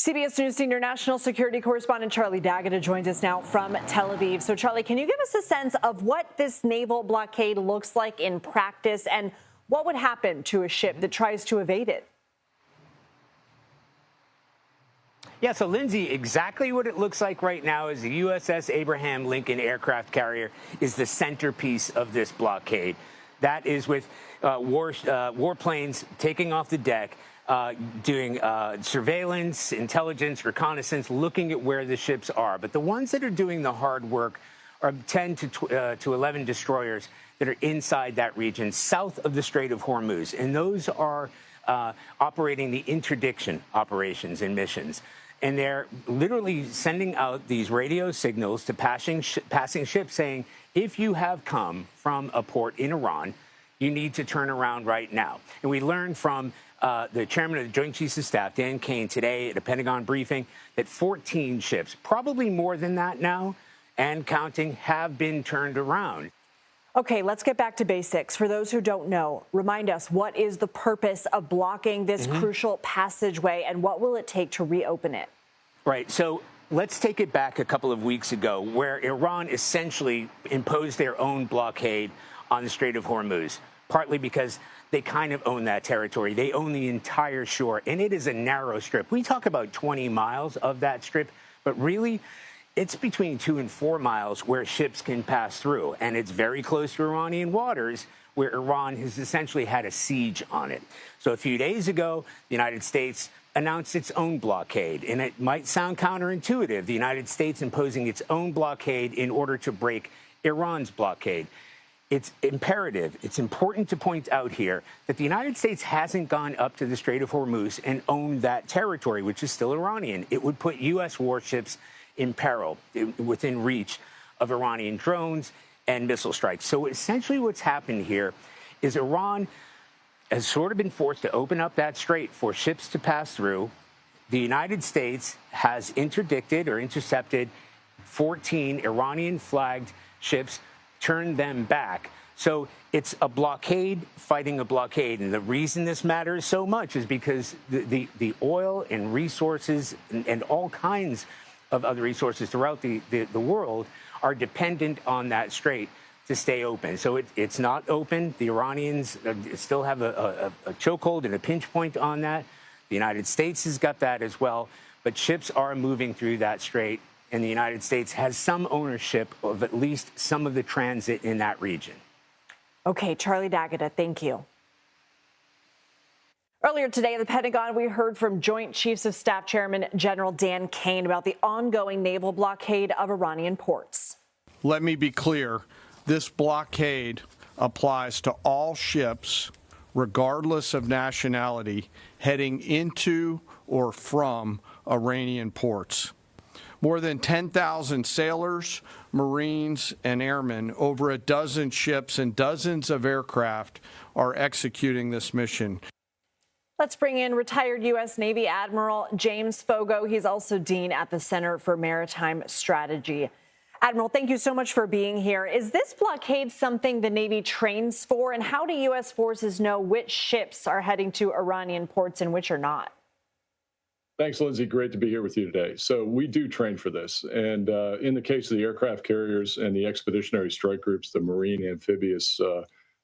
CBS News senior national security correspondent Charlie D'Agata joins us now from Tel Aviv. So, Charlie, can you give us a sense of what this naval blockade looks like in practice and what would happen to a ship that tries to evade it? Yeah, so Lindsay, exactly what it looks like right now is the USS Abraham Lincoln aircraft carrier is the centerpiece of this blockade. That is with warplanes taking off the deck, doing surveillance, intelligence, reconnaissance, looking at where the ships are. But the ones that are doing the hard work are 10 to 11 destroyers that are inside that region, south of the Strait of Hormuz. And those are operating the interdiction operations and missions. And they're literally sending out these radio signals to passing ships saying, if you have come from a port in Iran, you need to turn around right now. And we learned from the chairman of the Joint Chiefs of Staff, Dan Kane, today at a Pentagon briefing that 14 ships, probably more than that now, and counting, have been turned around. Okay, let's get back to basics. For those who don't know, remind us, what is the purpose of blocking this crucial passageway, and what will it take to reopen it? Right. So let's take it back a couple of weeks ago, where Iran essentially imposed their own blockade on the Strait of Hormuz, partly because they kind of own that territory. They own the entire shore, and it is a narrow strip. We talk about 20 miles of that strip, but really, it's between 2 and 4 miles where ships can pass through, and it's very close to Iranian waters, where Iran has essentially had a siege on it. So a few days ago, the United States announced its own blockade, and it might sound counterintuitive, the United States imposing its own blockade in order to break Iran's blockade. It's imperative, it's important to point out here that the United States hasn't gone up to the Strait of Hormuz and owned that territory, which is still Iranian. It would put U.S. warships in peril, within reach of Iranian drones and missile strikes. So essentially what's happened here is Iran has sort of been forced to open up that strait for ships to pass through. The United States has interdicted or intercepted 14 Iranian-flagged ships, turned them back. So it's a blockade fighting a blockade. And the reason this matters so much is because the oil and resources and all kinds of other resources throughout the world are dependent on that strait to stay open. So it's not open. The Iranians still have a chokehold and a pinch point on that. The United States has got that as well. But ships are moving through that strait, and the United States has some ownership of at least some of the transit in that region. Okay, Charlie D'Agata, thank you. Earlier today, at the Pentagon, we heard from Joint Chiefs of Staff Chairman General Dan Kane about the ongoing naval blockade of Iranian ports. Let me be clear. This blockade applies to all ships, regardless of nationality, heading into or from Iranian ports. More than 10,000 sailors, Marines, and airmen, over a dozen ships and dozens of aircraft are executing this mission. Let's bring in retired U.S. Navy Admiral James Foggo. He's also Dean at the Center for Maritime Strategy. Admiral, thank you so much for being here. Is this blockade something the Navy trains for? And how do U.S. forces know which ships are heading to Iranian ports and which are not? Thanks, Lindsay. Great to be here with you today. So we do train for this. And in the case of the aircraft carriers and the expeditionary strike groups, the marine amphibious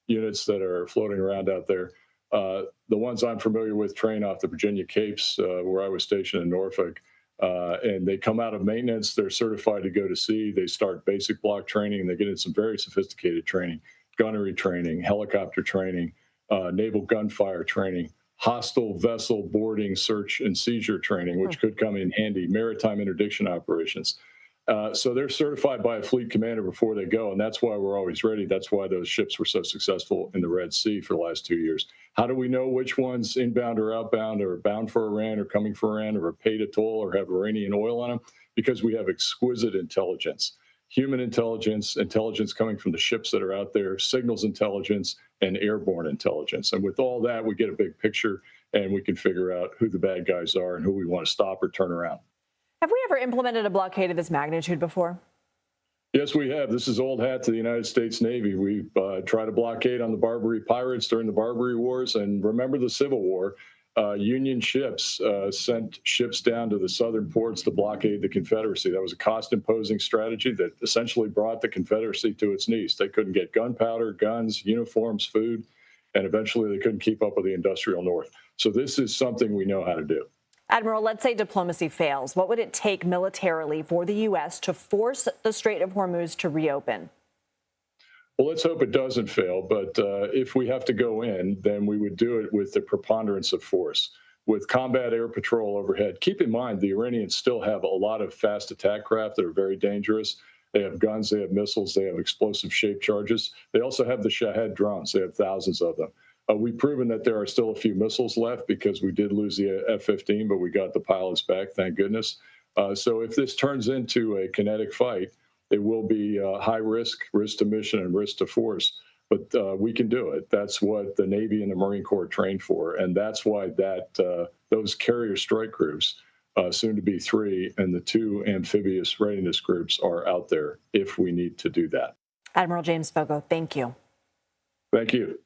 units that are floating around out there, the ones I'm familiar with train off the Virginia Capes, where I was stationed in Norfolk. And they come out of maintenance. They're certified to go to sea. They start basic block training. And they get into some very sophisticated training, gunnery training, helicopter training, naval gunfire training, hostile vessel boarding, search and seizure training, which could come in handy, maritime interdiction operations. So they're certified by a fleet commander before they go, and that's why we're always ready. That's why those ships were so successful in the Red Sea for the last 2 years. How do we know which ones inbound or outbound or bound for Iran or coming for Iran or are paid a toll or have Iranian oil on them? Because we have exquisite intelligence, human intelligence, intelligence coming from the ships that are out there, signals intelligence, and airborne intelligence. And with all that, we get a big picture, and we can figure out who the bad guys are and who we want to stop or turn around. Have we ever implemented a blockade of this magnitude before? Yes, we have. This is old hat to the United States Navy. We've tried a blockade on the Barbary pirates during the Barbary Wars. And remember the Civil War. Union ships sent ships down to the southern ports to blockade the Confederacy. That was a cost-imposing strategy that essentially brought the Confederacy to its knees. They couldn't get gunpowder, guns, uniforms, food, and eventually they couldn't keep up with the industrial North. So this is something we know how to do. Admiral, let's say diplomacy fails. What would it take militarily for the U.S. to force the Strait of Hormuz to reopen? Well, let's hope it doesn't fail. But if we have to go in, then we would do it with the preponderance of force, with combat air patrol overhead. Keep in mind, the Iranians still have a lot of fast attack craft that are very dangerous. They have guns, they have missiles, they have explosive shaped charges. They also have the Shahed drones. They have thousands of them. We've proven that there are still a few missiles left because we did lose the F-15, but we got the pilots back, thank goodness. So if this turns into a kinetic fight, it will be high risk, risk to mission, and risk to force. But we can do it. That's what the Navy and the Marine Corps trained for, and that's why those carrier strike groups, soon to be 3, and the 2 amphibious readiness groups are out there if we need to do that. Admiral James Foggo, thank you. Thank you.